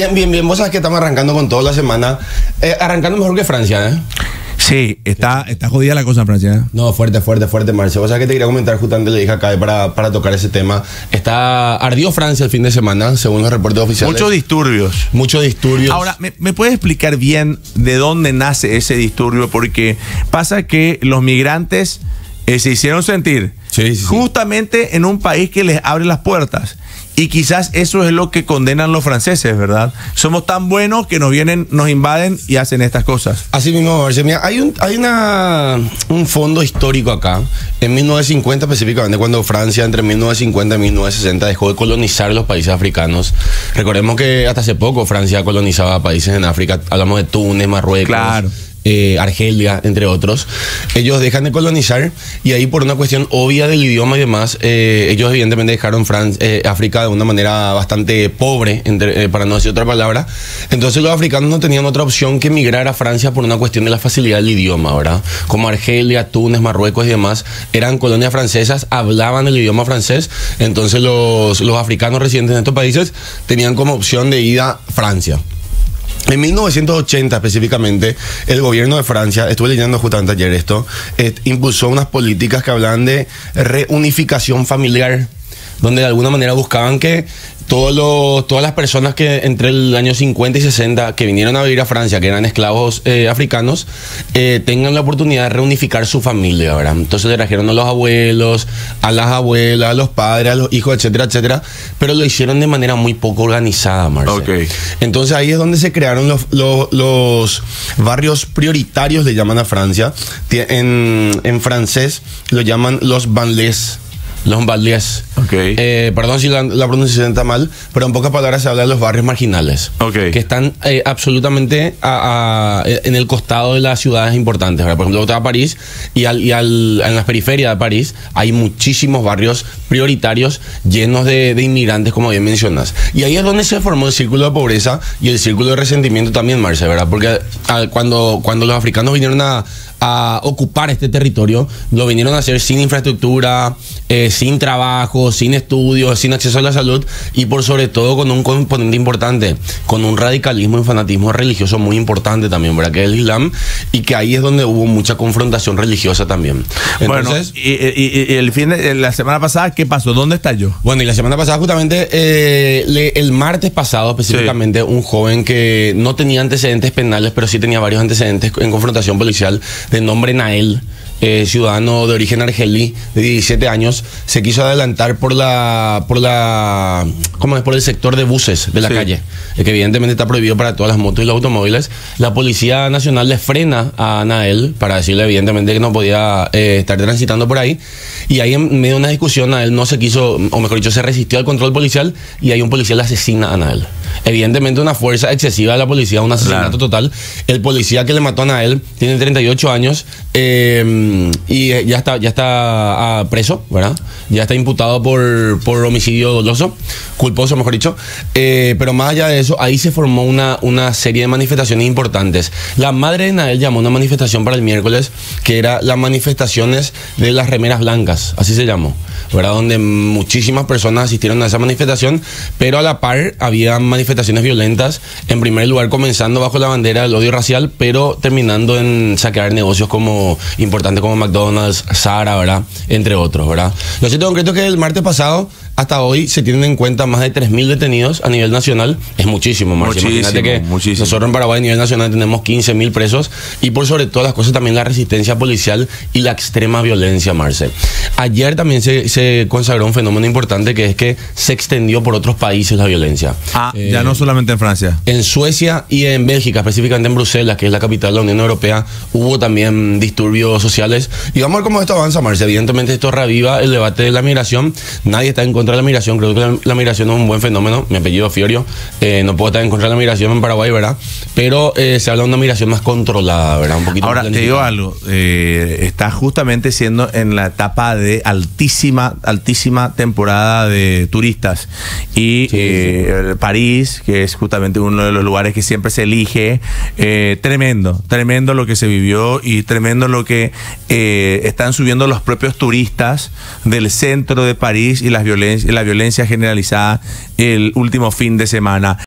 Bien, bien, bien. Vos sabés que estamos arrancando con toda la semana. Arrancando mejor que Francia, ¿eh? Sí, está jodida la cosa en Francia, ¿eh? No, fuerte, Marce. Vos sabés que te quería comentar, justamente le dije acá para tocar ese tema. Ardió Francia el fin de semana, según los reportes oficiales. Muchos disturbios. Muchos disturbios. Ahora, ¿me puedes explicar bien de dónde nace ese disturbio? Porque pasa que los migrantes se hicieron sentir justamente en un país que les abre las puertas. Y quizás eso es lo que condenan los franceses, ¿verdad? Somos tan buenos que nos vienen, nos invaden y hacen estas cosas. Así mismo, Marce. Mira, hay un fondo histórico acá. En 1950 específicamente, cuando Francia entre 1950 y 1960 dejó de colonizar los países africanos. Recordemos que hasta hace poco Francia colonizaba países en África. Hablamos de Túnez, Marruecos. Claro. Argelia, entre otros. Ellos dejan de colonizar y ahí, por una cuestión obvia del idioma y demás, ellos evidentemente dejaron África de una manera bastante pobre, para no decir otra palabra. Entonces los africanos no tenían otra opción que emigrar a Francia por una cuestión de la facilidad del idioma, ¿verdad? Como Argelia, Túnez, Marruecos y demás eran colonias francesas, hablaban el idioma francés. Entonces los africanos residentes en estos países tenían como opción de ir a Francia. En 1980 específicamente, el gobierno de Francia, estuve leyendo justamente ayer esto, impulsó unas políticas que hablaban de reunificación familiar, donde de alguna manera buscaban que todas las personas que entre el año 50 y 60 que vinieron a vivir a Francia, que eran esclavos africanos, tengan la oportunidad de reunificar su familia, ¿verdad? Entonces le trajeron a los abuelos, a las abuelas, a los padres, a los hijos, etcétera, etcétera, pero lo hicieron de manera muy poco organizada, Marce. Okay. Entonces ahí es donde se crearon los barrios prioritarios, le llaman a Francia. En francés lo llaman los banlieues. Los banlieues. Okay. Perdón si la pronunciación está mal, pero en pocas palabras se habla de los barrios marginales. Okay. Que están absolutamente en el costado de las ciudades importantes. ¿Verdad? Por ejemplo, está París y en las periferias de París hay muchísimos barrios prioritarios llenos de inmigrantes, como bien mencionas. Y ahí es donde se formó el círculo de pobreza y el círculo de resentimiento también, Marce, ¿verdad? Porque cuando los africanos vinieron a ocupar este territorio, lo vinieron a hacer sin infraestructura, sin trabajo, sin estudios, sin acceso a la salud y por sobre todo con un componente importante, con un radicalismo y fanatismo religioso muy importante también, ¿verdad? Que es el Islam, y que ahí es donde hubo mucha confrontación religiosa también. Entonces, bueno, y la semana pasada, ¿qué pasó? ¿Dónde estalló? Bueno, y la semana pasada justamente, el martes pasado específicamente, un joven que no tenía antecedentes penales, pero sí tenía varios antecedentes en confrontación policial, de nombre Nael, ciudadano de origen argelí, de 17 años, se quiso adelantar por el sector de buses de la calle, que evidentemente está prohibido para todas las motos y los automóviles. La Policía Nacional le frena a Nael para decirle evidentemente que no podía estar transitando por ahí, y ahí en medio de una discusión Nael no se quiso, o mejor dicho, se resistió al control policial, y ahí un policía le asesina a Nael. Evidentemente una fuerza excesiva de la policía, un asesinato total. El policía que le mató a Nael tiene 38 años y ya está preso, ¿verdad? Ya está imputado por homicidio doloso, culposo mejor dicho, pero más allá de eso, ahí se formó una serie de manifestaciones importantes. La madre de Nael llamó a una manifestación para el miércoles, que era las manifestaciones de las remeras blancas, así se llamó, ¿verdad? Donde muchísimas personas asistieron a esa manifestación, pero a la par había manifestaciones violentas, en primer lugar comenzando bajo la bandera del odio racial, pero terminando en saquear negocios importantes como McDonald's, Zara, ¿verdad? Entre otros, ¿verdad? Lo cierto concreto es que el martes pasado hasta hoy se tienen en cuenta más de 3.000 detenidos a nivel nacional. Es muchísimo, Marce. Imagínate que nosotros en Paraguay a nivel nacional tenemos 15.000 presos, y por sobre todas las cosas también la resistencia policial y la extrema violencia, Marce. Ayer también se consagró un fenómeno importante, que es que se extendió por otros países la violencia. Ya no solamente en Francia. En Suecia y en Bélgica, específicamente en Bruselas, que es la capital de la Unión Europea, hubo también disturbios sociales. Y vamos a ver cómo esto avanza, Marce. Evidentemente esto reaviva el debate de la migración. Nadie está en contra de la migración. Creo que la migración es un buen fenómeno. Mi apellido es Fiorio. No puedo estar en contra de la migración en Paraguay, ¿verdad? Pero se habla de una migración más controlada, ¿verdad? Un poquito. Ahora, te digo algo. Está justamente siendo en la etapa de altísima temporada de turistas. Y París, que es justamente uno de los lugares que siempre se elige, tremendo lo que se vivió, y tremendo lo que están subiendo los propios turistas del centro de París, y la violencia generalizada el último fin de semana.